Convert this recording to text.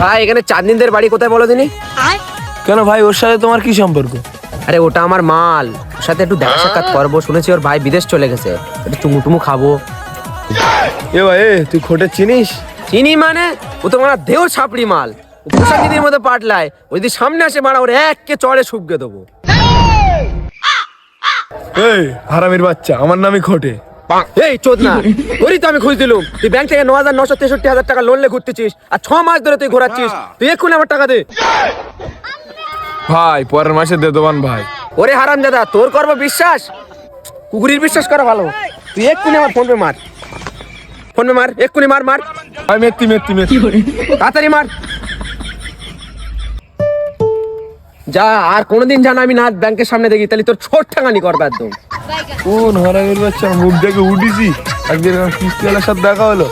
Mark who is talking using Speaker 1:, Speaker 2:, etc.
Speaker 1: ভাই এখানে চাঁদনিদের বাড়ি কোথায় বলো দিনি?
Speaker 2: কেন ভাই, ওর সাথে তোমার কি সম্পর্ক?
Speaker 1: আরে ওটা আমার মাল, ওর সাথে একটু দেখা সাক্ষাৎ করবো, শুনেছি ওর ভাই বিদেশ চলে গেছে, একটু চুমু টুমু খাবো।
Speaker 2: এ ভাই, তুই খোটে চিনিস?
Speaker 1: চিনি মানে? ও তো মারা দেহ ছাপড়ি মাল, ও প্রশান্তিদের মধ্যে পাটলায়, ও যদি সামনে আসে মারা ওর এককে চড়ে শুবকে দেবো।
Speaker 2: এই হারামির বাচ্চা, আমার নামই খোটে।
Speaker 1: এই চোদনা, ওরই তো আমি খুঁজ দিলুম। তুই ব্যাংক থেকে 9,963,000 টাকা লোন লে ঘুরতেছিস, আর 6 মাস ধরে তুই ঘোরাচ্ছিস। তুই এক্ষুনি আমার টাকা দে।
Speaker 2: ভাই পরের মাসে দে দেবান ভাই।
Speaker 1: ওরে হারাম দাদা, তোর করবো বিশ্বাস? কুকুরির বিশ্বাস করা ভালো। তুই এক্ষুনি আমার ফোন পে মার, ফোন পে মার, এক্ষুনি মার মার,
Speaker 2: ভাই মেত্তি মেত্তি মেত্তি।
Speaker 1: তাড়াতাড়ি মার। যা, আর কোনোদিন জানা আমি না ব্যাংকের সামনে দেখি, তাহলে তোর ছোট ঠাঙানি করবে একদম।
Speaker 2: কোন হারামির বাচ্চা, মুখ দেখে উঠিছি। একদিন কিস্তিওয়ালার সাথে দেখা হলো।